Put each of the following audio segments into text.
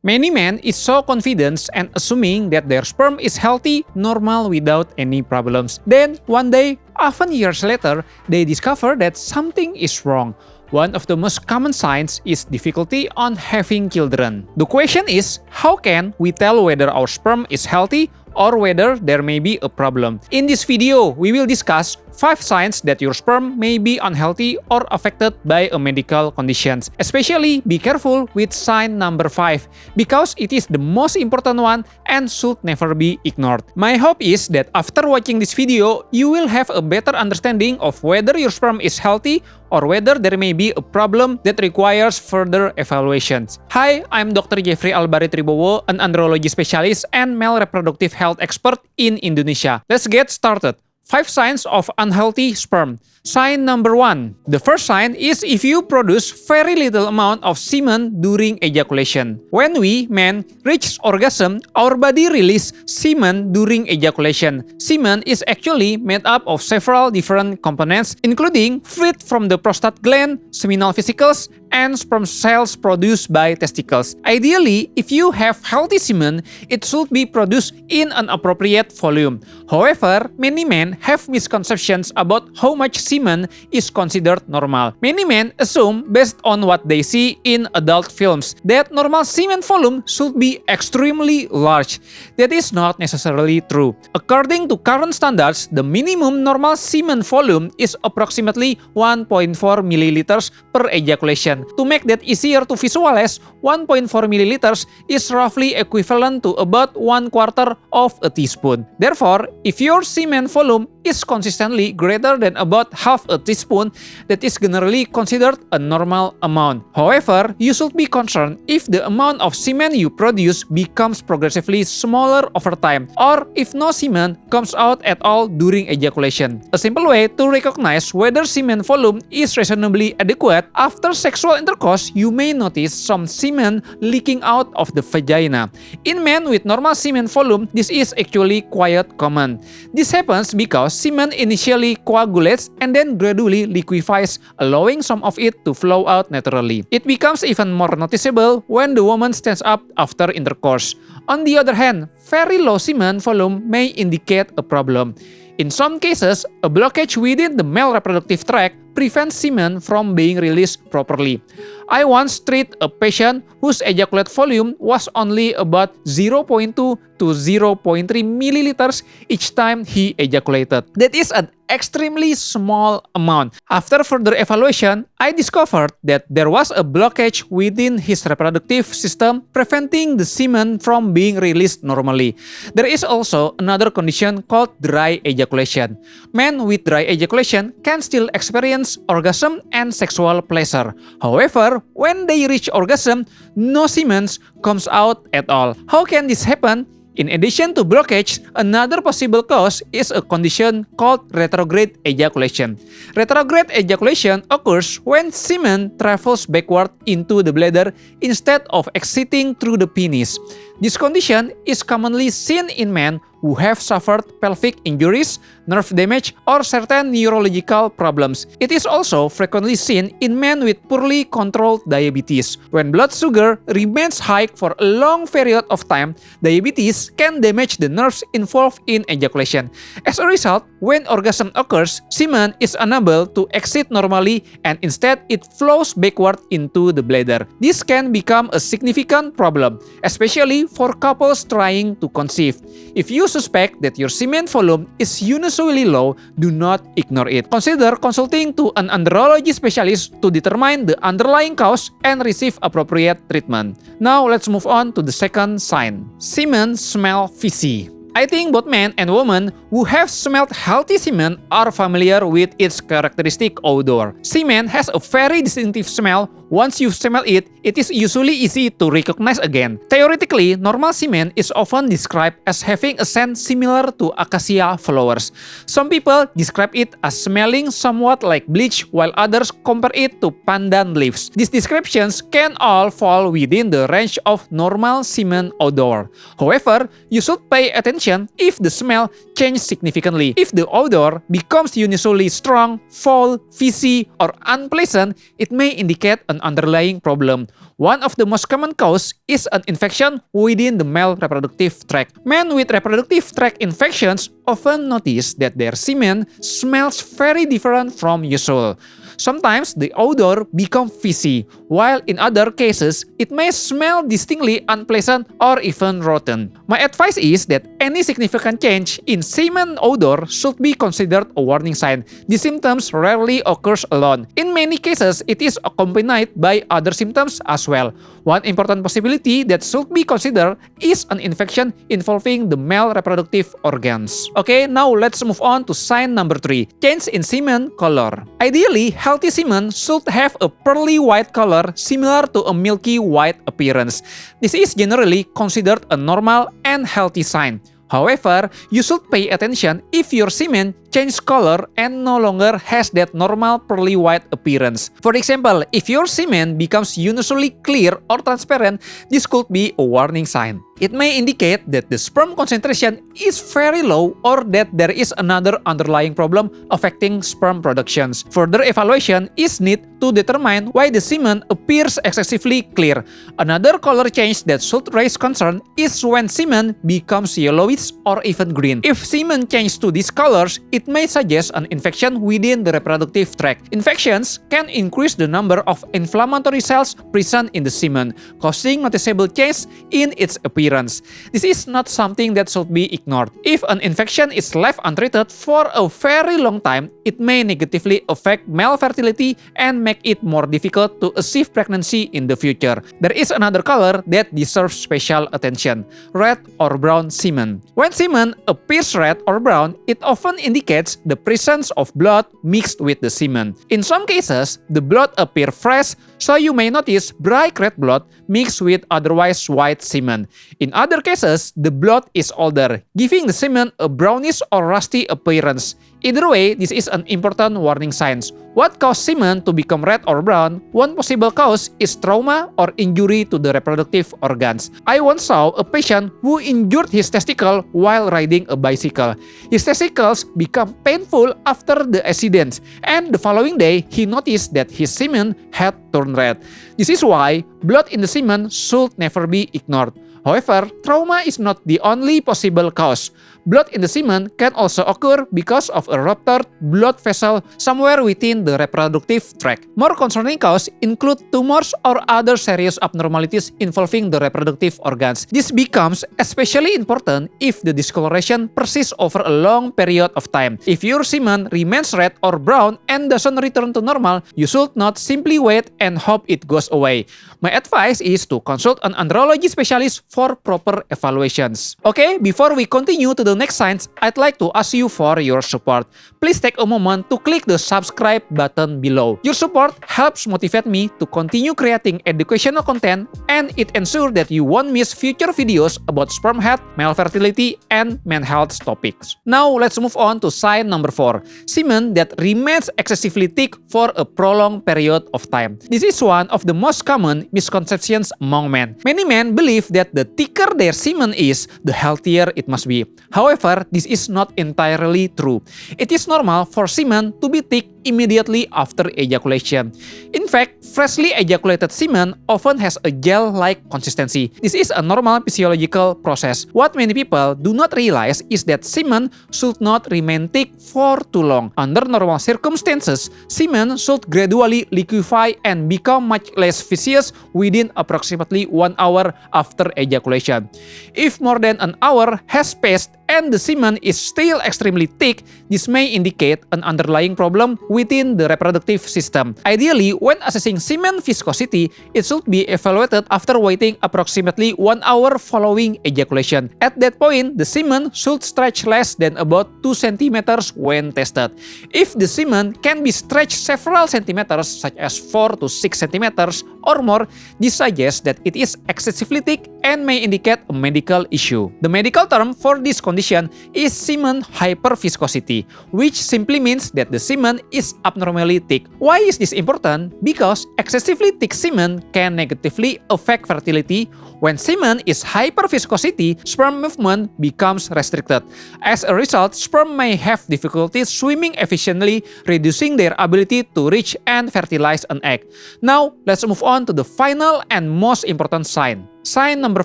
Many men is so confident and assuming that their sperm is healthy, normal without any problems. Then, one day, often years later, they discover that something is wrong. One of the most common signs is difficulty on having children. The question is, how can we tell whether our sperm is healthy or whether there may be a problem? In this video, we will discuss 5 signs that your sperm may be unhealthy or affected by a medical condition. Especially be careful with sign number 5 because it is the most important one and should never be ignored. My hope is that after watching this video, you will have a better understanding of whether your sperm is healthy or whether there may be a problem that requires further evaluations. Hi, I'm Dr. Jeffrey Albari Tribowo, an andrology specialist and male reproductive health expert in Indonesia. Let's get started. 5 signs of unhealthy sperm. Sign number 1. The first sign is if you produce very little amount of semen during ejaculation. When we, men, reach orgasm, our body release semen during ejaculation. Semen is actually made up of several different components, including fluid from the prostate gland, seminal vesicles, and sperm cells produced by testicles. Ideally, if you have healthy semen, it should be produced in an appropriate volume. However, many men have misconceptions about how much semen is considered normal. Many men assume, based on what they see in adult films, that normal semen volume should be extremely large. That is not necessarily true. According to current standards, the minimum normal semen volume is approximately 1.4 milliliters per ejaculation. To make that easier to visualize, 1.4 milliliters is roughly equivalent to about 1/4 of a teaspoon. Therefore, if your semen volume is consistently greater than about half a teaspoon, that is generally considered a normal amount. However, you should be concerned if the amount of semen you produce becomes progressively smaller over time, or if no semen comes out at all during ejaculation. A simple way to recognize whether semen volume is reasonably adequate: after sexual intercourse, you may notice some semen leaking out of the vagina. In men with normal semen volume, this is actually quite common. This happens because semen initially coagulates and then gradually liquefies, allowing some of it to flow out naturally. It becomes even more noticeable when the woman stands up after intercourse. On the other hand, very low semen volume may indicate a problem. In some cases, a blockage within the male reproductive tract prevents semen from being released properly. I once treated a patient whose ejaculate volume was only about 0.2 to 0.3 milliliters each time he ejaculated. That is an extremely small amount. After further evaluation, I discovered that there was a blockage within his reproductive system preventing the semen from being released normally. There is also another condition called dry ejaculation. Men with dry ejaculation can still experience orgasm and sexual pleasure. However, when they reach orgasm, no semen comes out at all. How can this happen? In addition to blockage, another possible cause is a condition called retrograde ejaculation. Retrograde ejaculation occurs when semen travels backward into the bladder instead of exiting through the penis. This condition is commonly seen in men who have suffered pelvic injuries, nerve damage, or certain neurological problems. It is also frequently seen in men with poorly controlled diabetes. When blood sugar remains high for a long period of time, diabetes can damage the nerves involved in ejaculation. As a result, when orgasm occurs, semen is unable to exit normally and instead it flows backward into the bladder. This can become a significant problem, especially for couples trying to conceive. If you suspect that your semen volume is unusually low, do not ignore it. Consider consulting to an andrology specialist to determine the underlying cause and receive appropriate treatment. Now let's move on to the second sign. Semen smell fishy. I think both men and women who have smelled healthy semen are familiar with its characteristic odor. Semen has a very distinctive smell. Once you smell it, it is usually easy to recognize again. Theoretically, normal semen is often described as having a scent similar to acacia flowers. Some people describe it as smelling somewhat like bleach, while others compare it to pandan leaves. These descriptions can all fall within the range of normal semen odor. However, you should pay attention if the smell changes change significantly. If the odor becomes unusually strong, foul, fishy, or unpleasant, it may indicate an underlying problem. One of the most common cause is an infection within the male reproductive tract. Men with reproductive tract infections often notice that their semen smells very different from usual. Sometimes the odor becomes fishy, while in other cases, it may smell distinctly unpleasant or even rotten. My advice is that any significant change in semen odor should be considered a warning sign. The symptoms rarely occurs alone. In many cases, it is accompanied by other symptoms as well. One important possibility that should be considered is an infection involving the male reproductive organs. Okay, now let's move on to sign number 3, change in semen color. Ideally, healthy semen should have a pearly white color similar to a milky white appearance. This is generally considered a normal and healthy sign. However, you should pay attention if your semen changes color and no longer has that normal pearly white appearance. For example, if your semen becomes unusually clear or transparent, this could be a warning sign. It may indicate that the sperm concentration is very low or that there is another underlying problem affecting sperm productions. Further evaluation is needed to determine why the semen appears excessively clear. Another color change that should raise concern is when semen becomes yellowish or even green. If semen changes to these colors, it may suggest an infection within the reproductive tract. Infections can increase the number of inflammatory cells present in the semen, causing noticeable change in its appearance. This is not something that should be ignored. If an infection is left untreated for a very long time, it may negatively affect male fertility and make it more difficult to achieve pregnancy in the future. There is another color that deserves special attention: red or brown semen. When semen appears red or brown, it often indicates the presence of blood mixed with the semen. In some cases, the blood appears fresh, so you may notice bright red blood mixed with otherwise white semen. In other cases, the blood is older, giving the semen a brownish or rusty appearance. Either way, this is an important warning sign. What caused semen to become red or brown? One possible cause is trauma or injury to the reproductive organs. I once saw a patient who injured his testicle while riding a bicycle. His testicles became painful after the accident, and the following day, he noticed that his semen had turned red. This is why blood in the semen should never be ignored. However, trauma is not the only possible cause. Blood in the semen can also occur because of a ruptured blood vessel somewhere within the reproductive tract. More concerning causes include tumors or other serious abnormalities involving the reproductive organs. This becomes especially important if the discoloration persists over a long period of time. If your semen remains red or brown and doesn't return to normal, you should not simply wait and hope it goes away. My advice is to consult an andrology specialist for proper evaluations. Okay, before we continue to the next signs, I'd like to ask you for your support. Please take a moment to click the subscribe button below. Your support helps motivate me to continue creating educational content, and it ensures that you won't miss future videos about sperm health, male fertility, and men's health topics. Now let's move on to sign number 4, semen that remains excessively thick for a prolonged period of time. This is one of the most common misconceptions among men. Many men believe that the thicker their semen is, the healthier it must be. However, this is not entirely true. It is normal for semen to be thick immediately after ejaculation. In fact, freshly ejaculated semen often has a gel-like consistency. This is a normal physiological process. What many people do not realize is that semen should not remain thick for too long. Under normal circumstances, semen should gradually liquefy and become much less viscous within approximately 1 hour after ejaculation. If more than an hour has passed and the semen is still extremely thick, this may indicate an underlying problem within the reproductive system. Ideally, when assessing semen viscosity, it should be evaluated after waiting approximately 1 hour following ejaculation. At that point, the semen should stretch less than about 2 centimeters when tested. If the semen can be stretched several centimeters, such as 4 to 6 centimeters or more, this suggests that it is excessively thick and may indicate a medical issue. The medical term for this condition is semen hyperviscosity, which simply means that the semen is is abnormally thick. Why is this important? Because excessively thick semen can negatively affect fertility. When semen is hyperviscosity, sperm movement becomes restricted. As a result, sperm may have difficulty swimming efficiently, reducing their ability to reach and fertilize an egg. Now, let's move on to the final and most important sign. Sign number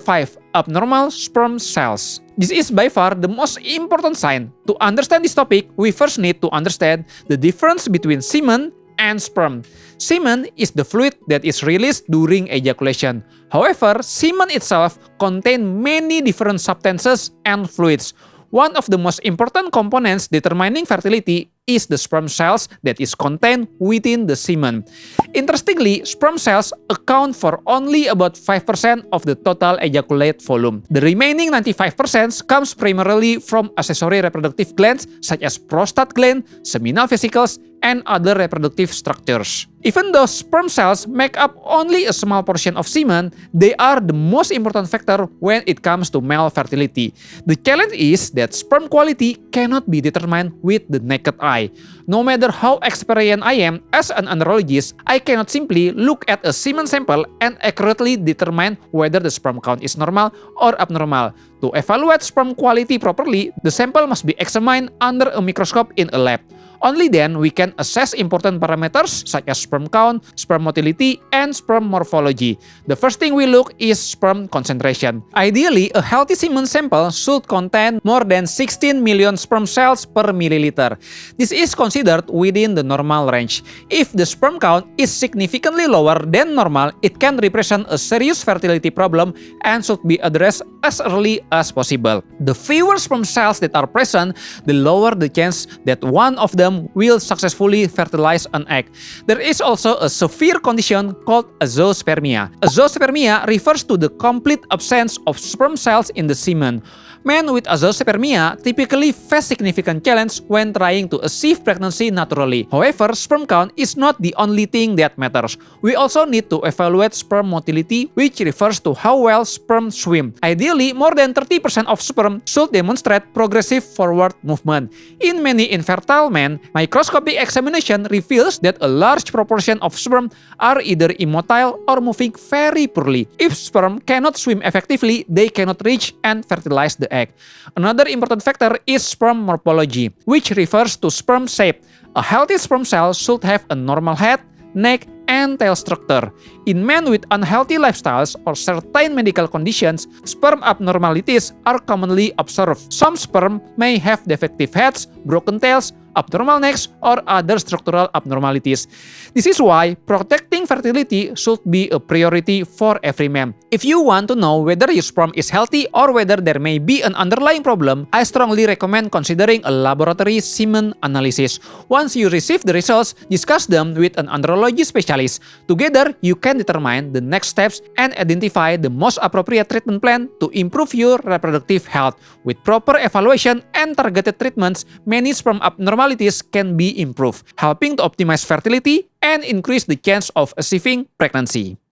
5, abnormal sperm cells. This is by far the most important sign. To understand this topic, we first need to understand the difference between semen and sperm. Semen is the fluid that is released during ejaculation. However, semen itself contains many different substances and fluids. One of the most important components determining fertility is the sperm cells that is contained within the semen. Interestingly, sperm cells account for only about 5% of the total ejaculate volume. The remaining 95% comes primarily from accessory reproductive glands such as prostate gland, seminal vesicles, and other reproductive structures. Even though sperm cells make up only a small portion of semen, they are the most important factor when it comes to male fertility. The challenge is that sperm quality cannot be determined with the naked eye. No matter how experienced I am as an andrologist, I cannot simply look at a semen sample and accurately determine whether the sperm count is normal or abnormal. To evaluate sperm quality properly, the sample must be examined under a microscope in a lab. Only then we can assess important parameters such as sperm count, sperm motility, and sperm morphology. The first thing we look is sperm concentration. Ideally, a healthy semen sample should contain more than 16 million sperm cells per milliliter. This is considered within the normal range. If the sperm count is significantly lower than normal, it can represent a serious fertility problem and should be addressed as early as possible. The fewer sperm cells that are present, the lower the chance that one of them will successfully fertilize an egg. There is also a severe condition called azoospermia. Azoospermia refers to the complete absence of sperm cells in the semen. Men with azoospermia typically face significant challenge when trying to achieve pregnancy naturally. However, sperm count is not the only thing that matters. We also need to evaluate sperm motility, which refers to how well sperm swim. Ideally, more than 30% of sperm should demonstrate progressive forward movement. In many infertile men, microscopic examination reveals that a large proportion of sperm are either immotile or moving very poorly. If sperm cannot swim effectively, they cannot reach and fertilize the egg. Another important factor is sperm morphology, which refers to sperm shape. A healthy sperm cell should have a normal head, neck, and tail structure. In men with unhealthy lifestyles or certain medical conditions, sperm abnormalities are commonly observed. Some sperm may have defective heads, broken tails, abnormal necks, or other structural abnormalities. This is why protecting fertility should be a priority for every man. If you want to know whether your sperm is healthy or whether there may be an underlying problem, I strongly recommend considering a laboratory semen analysis. Once you receive the results, discuss them with an andrology specialist. Together, you can determine the next steps and identify the most appropriate treatment plan to improve your reproductive health. With proper evaluation and targeted treatments, many sperm abnormalities can be improved, helping to optimize fertility and increase the chance of achieving pregnancy.